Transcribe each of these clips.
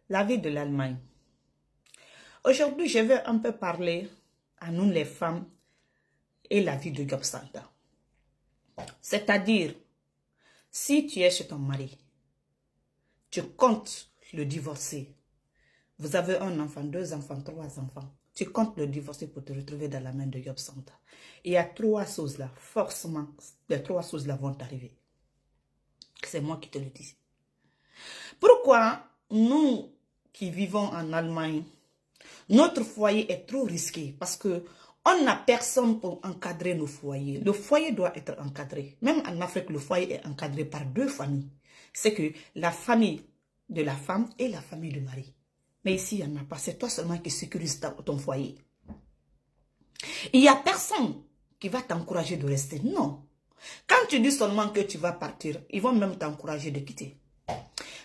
La vie de l'Allemagne. Aujourd'hui, je vais un peu parler à nous les femmes et la vie de Job Santa. C'est-à-dire, si tu es chez ton mari, tu comptes le divorcer. Vous avez un enfant, 2 enfants, 3 enfants. Tu comptes le divorcer pour te retrouver dans la main de Job Santa. Il y a 3 choses là, forcément, les 3 choses là vont t'arriver. C'est moi qui te le dis. Pourquoi nous qui vivons en Allemagne, notre foyer est trop risqué parce que on n'a personne pour encadrer nos foyers. Le foyer doit être encadré. Même en Afrique, le foyer est encadré par 2 familles. C'est que la famille de la femme et la famille du mari. Mais ici, il n'y en a pas. C'est toi seulement qui sécurise ton foyer. Il n'y a personne qui va t'encourager de rester. Non. Quand tu dis seulement que tu vas partir, ils vont même t'encourager de quitter.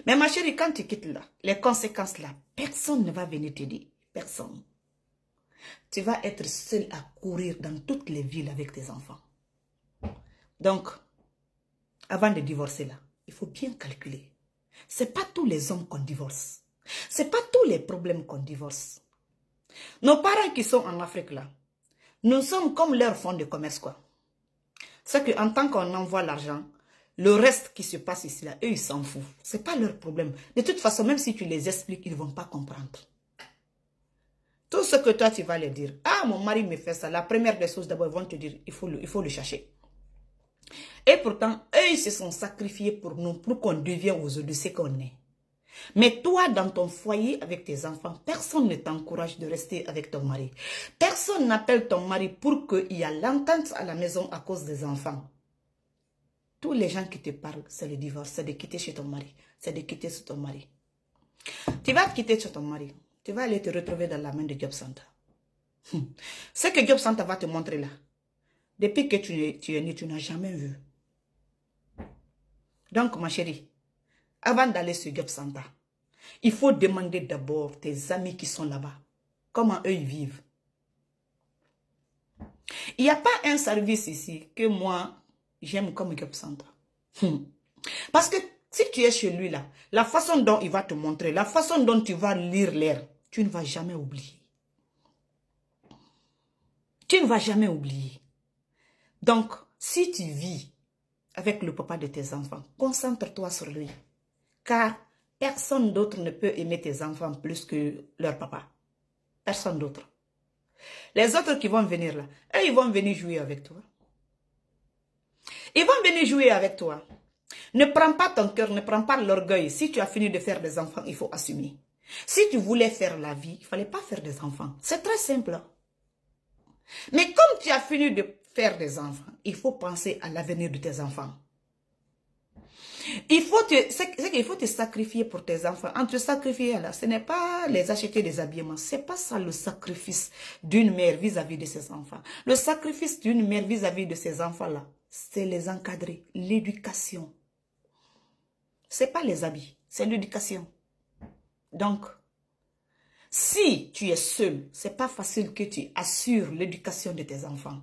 Mais ma chérie, quand tu quittes là, les conséquences là, personne ne va venir t'aider. Personne. Tu vas être seule à courir dans toutes les villes avec tes enfants. Donc, avant de divorcer là, il faut bien calculer. Ce n'est pas tous les hommes qu'on divorce. Ce n'est pas tous les problèmes qu'on divorce. Nos parents qui sont en Afrique là, nous sommes comme leur fonds de commerce quoi. C'est qu'en tant qu'on envoie l'argent, le reste qui se passe ici là, eux ils s'en foutent. Ce n'est pas leur problème. De toute façon, même si tu les expliques, ils ne vont pas comprendre. Tout ce que toi, tu vas leur dire. Ah, mon mari me fait ça. La première des choses, d'abord, ils vont te dire, il faut le chercher. Et pourtant, eux, ils se sont sacrifiés pour nous, pour qu'on devienne aujourd'hui ce qu'on est. Mais toi, dans ton foyer, avec tes enfants, personne ne t'encourage de rester avec ton mari. Personne n'appelle ton mari pour qu'il y ait l'entente à la maison à cause des enfants. Tous les gens qui te parlent, c'est le divorce, c'est de quitter chez ton mari. C'est de quitter chez ton mari. Tu vas te quitter chez ton mari. Tu vas aller te retrouver dans la main de Job Santa. Ce que Job Santa va te montrer là, depuis que tu es né, tu n'as jamais vu. Donc, ma chérie, avant d'aller sur Job Santa, il faut demander d'abord tes amis qui sont là-bas, comment eux ils vivent. Il n'y a pas un service ici que moi, j'aime comme Job Santa. Parce que si tu es chez lui là, la façon dont il va te montrer, la façon dont tu vas lire l'air, tu ne vas jamais oublier. Tu ne vas jamais oublier. Donc, si tu vis avec le papa de tes enfants, concentre-toi sur lui. Car personne d'autre ne peut aimer tes enfants plus que leur papa. Personne d'autre. Les autres qui vont venir là, eux, ils vont venir jouer avec toi. Ils vont venir jouer avec toi. Ne prends pas ton cœur, ne prends pas l'orgueil. Si tu as fini de faire des enfants, il faut assumer. Si tu voulais faire la vie, il ne fallait pas faire des enfants. C'est très simple. Mais comme tu as fini de faire des enfants, il faut penser à l'avenir de tes enfants. Il faut te sacrifier pour tes enfants. En te sacrifier là, ce n'est pas les acheter des habillements. Ce n'est pas ça le sacrifice d'une mère vis-à-vis de ses enfants. Le sacrifice d'une mère vis-à-vis de ses enfants là, c'est les encadrer, l'éducation. Ce n'est pas les habits, c'est l'éducation. Donc, si tu es seul, ce n'est pas facile que tu assures l'éducation de tes enfants.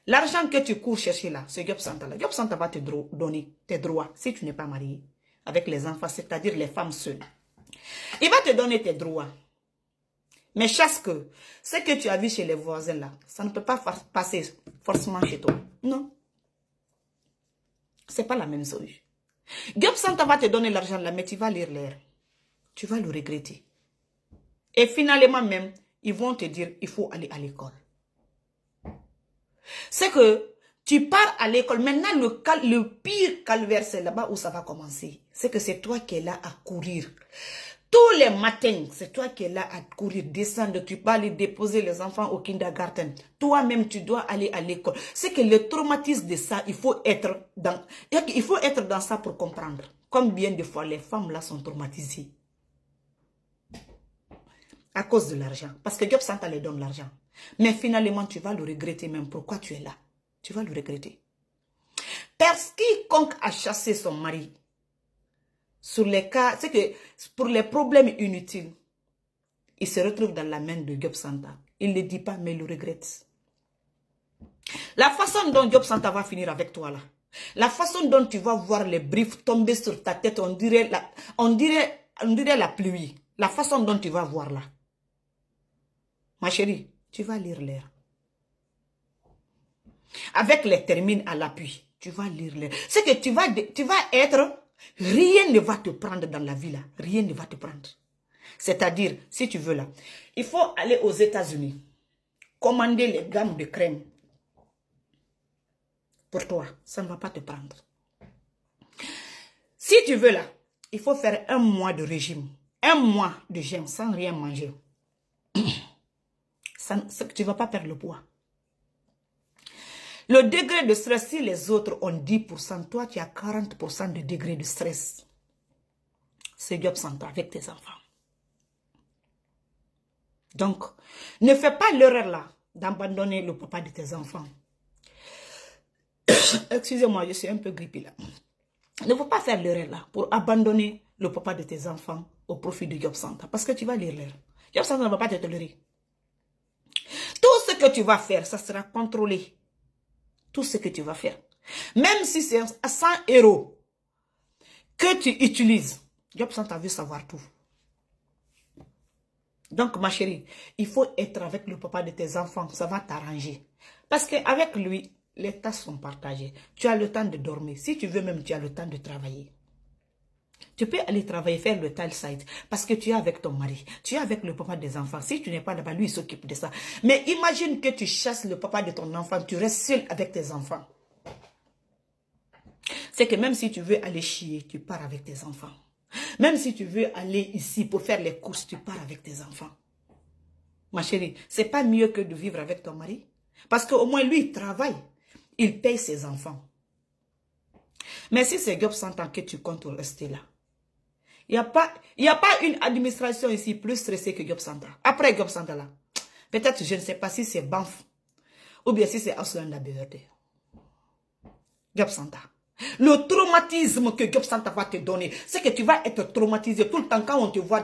L'argent que tu cours chercher là, c'est Job Santa là. Job Santa va te donner tes droits si tu n'es pas marié avec les enfants, c'est-à-dire les femmes seules. Il va te donner tes droits. Mais chasse que ce que tu as vu chez les voisins là, ça ne peut pas passer forcément chez toi. Non. Ce n'est pas la même chose. Job Santa va te donner l'argent là, mais tu vas lire l'air. Tu vas le regretter. Et finalement même, ils vont te dire, il faut aller à l'école. C'est que tu pars à l'école. Maintenant, le pire calvaire, c'est là-bas où ça va commencer. C'est que c'est toi qui es là à courir. Tous les matins, c'est toi qui es là à courir, descendre. Tu vas aller déposer les enfants au kindergarten. Toi-même, tu dois aller à l'école. C'est que le traumatisme de ça, il faut être dans ça pour comprendre. Combien de fois les femmes là sont traumatisées à cause de l'argent. Parce que Job Santa les donne l'argent. Mais finalement, tu vas le regretter même. Pourquoi tu es là? Tu vas le regretter. Parce que quiconque a chassé son mari, sur les cas, c'est que pour les problèmes inutiles, il se retrouve dans la main de Job Santa. Il ne le dit pas, mais il le regrette. La façon dont Job Santa va finir avec toi là, La façon dont tu vas voir les briefs tomber sur ta tête, on dirait la pluie. La façon dont tu vas voir là. Ma chérie, tu vas lire l'air. Avec les termines à l'appui, tu vas lire l'air. C'est que tu vas être... Rien ne va te prendre dans la vie là. Rien ne va te prendre. C'est-à-dire, si tu veux là, il faut aller aux États-Unis, commander les gammes de crème. Pour toi, ça ne va pas te prendre. Si tu veux là, il faut faire 1 mois de régime. 1 mois de jeûne sans rien manger. Tu ne vas pas perdre le poids. Le degré de stress, si les autres ont 10%, toi tu as 40% de degré de stress. C'est Job Santa avec tes enfants. Donc, ne fais pas l'erreur là d'abandonner le papa de tes enfants. Excusez-moi, je suis un peu grippée là. Ne faut pas faire l'erreur là pour abandonner le papa de tes enfants au profit de Job Santa. Parce que tu vas lire l'erreur. Job Santa ne va pas te tolérer. Tout ce que tu vas faire, ça sera contrôlé. Tout ce que tu vas faire. Même si c'est 100 € que tu utilises, Job Santa veut savoir tout. Donc, ma chérie, il faut être avec le papa de tes enfants. Ça va t'arranger. Parce qu'avec lui, les tâches sont partagées. Tu as le temps de dormir. Si tu veux même, tu as le temps de travailler. Tu peux aller travailler, faire le tile site. Parce que tu es avec ton mari. Tu es avec le papa des enfants. Si tu n'es pas là-bas, lui, il s'occupe de ça. Mais imagine que tu chasses le papa de ton enfant. Tu restes seul avec tes enfants. C'est que même si tu veux aller chier, tu pars avec tes enfants. Même si tu veux aller ici pour faire les courses, tu pars avec tes enfants. Ma chérie, c'est pas mieux que de vivre avec ton mari? Parce qu'au moins, lui, il travaille. Il paye ses enfants. Mais si c'est Job Santa que tu comptes rester là, il n'y a pas une administration ici plus stressée que Job Santa. Après Job Santa là, peut-être je ne sais pas si c'est Banff ou bien si c'est Auslanda BRD. Job Santa. Le traumatisme que Job Santa va te donner, c'est que tu vas être traumatisé tout le temps quand on te voit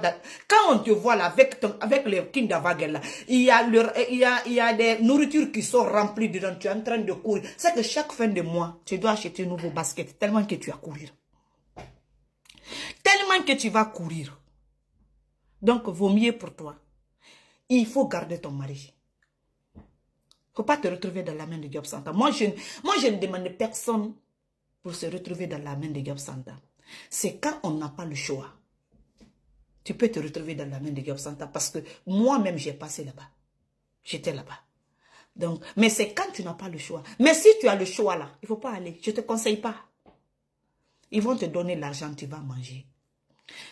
là avec les Kinderwagen là. Il y a des nourritures qui sont remplies dedans. Tu es en train de courir. C'est que chaque fin de mois, tu dois acheter un nouveau basket tellement que tu vas courir. Tellement que tu vas courir. Donc, vaut mieux pour toi. Il faut garder ton mari. Il ne faut pas te retrouver dans la main de Job Santa. Moi, je ne demande personne pour se retrouver dans la main de Job Santa. C'est quand on n'a pas le choix. Tu peux te retrouver dans la main de Job Santa parce que moi-même, j'ai passé là-bas. J'étais là-bas. Donc, mais c'est quand tu n'as pas le choix. Mais si tu as le choix là, il ne faut pas aller. Je ne te conseille pas. Ils vont te donner l'argent, tu vas manger.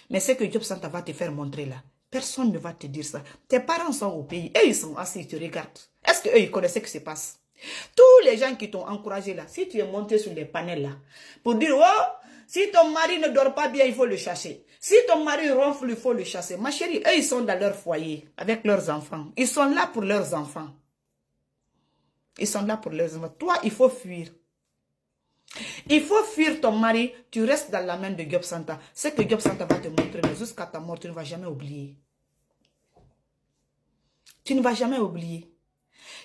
Mais ce que Job Santa va te faire montrer là, personne ne va te dire ça. Tes parents sont au pays, eux ils sont assis, ils te regardent. Est-ce qu'eux ils connaissent ce qui se passe? Tous les gens qui t'ont encouragé là, si tu es monté sur les panels là, pour dire, oh, si ton mari ne dort pas bien, il faut le chasser. Si ton mari ronfle, il faut le chasser. Ma chérie, eux ils sont dans leur foyer, avec leurs enfants. Ils sont là pour leurs enfants. Ils sont là pour leurs enfants. Toi, il faut fuir. Il faut fuir ton mari, tu restes dans la main de Job Santa. Ce que Job Santa va te montrer, mais jusqu'à ta mort, tu ne vas jamais oublier. Tu ne vas jamais oublier.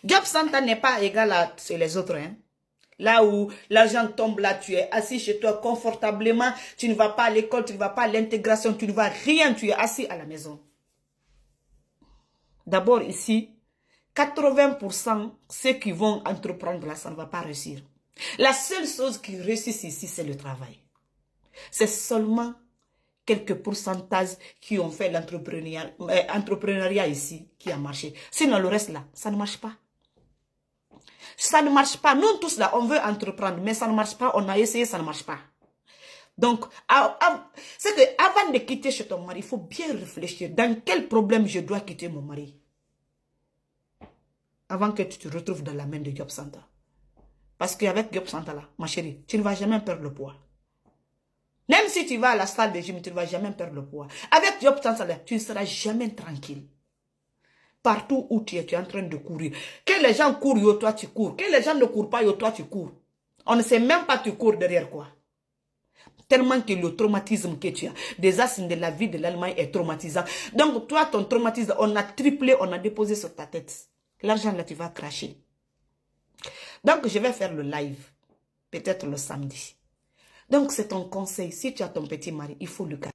Job Santa n'est pas égal à les autres. Hein? Là où l'argent tombe, là, tu es assis chez toi confortablement. Tu ne vas pas à l'école, tu ne vas pas à l'intégration, tu ne vas rien, tu es assis à la maison. D'abord ici, 80% ceux qui vont entreprendre là, ça ne va pas réussir. La seule chose qui réussit ici, c'est le travail. C'est seulement quelques pourcentages qui ont fait l'entrepreneuriat ici qui a marché. Sinon, le reste là, ça ne marche pas. Ça ne marche pas. Nous tous là, on veut entreprendre, mais ça ne marche pas. On a essayé, ça ne marche pas. Donc, c'est que avant de quitter chez ton mari, il faut bien réfléchir. Dans quel problème je dois quitter mon mari? Avant que tu te retrouves dans la main de Job Santa. Parce qu'avec Job Santa là, ma chérie, tu ne vas jamais perdre le poids. Même si tu vas à la salle de gym, tu ne vas jamais perdre le poids. Avec Job Santa là, tu ne seras jamais tranquille. Partout où tu es en train de courir. Que les gens courent, toi tu cours. Que les gens ne courent pas, toi tu cours. On ne sait même pas tu cours derrière quoi. Tellement que le traumatisme que tu as. Déjà, de la vie de l'Allemagne est traumatisant. Donc toi, ton traumatisme, on a triplé, on a déposé sur ta tête. L'argent là, tu vas cracher. Donc, je vais faire le live. peut-être le samedi. Donc, c'est ton conseil. Si tu as ton petit mari, il faut le garder.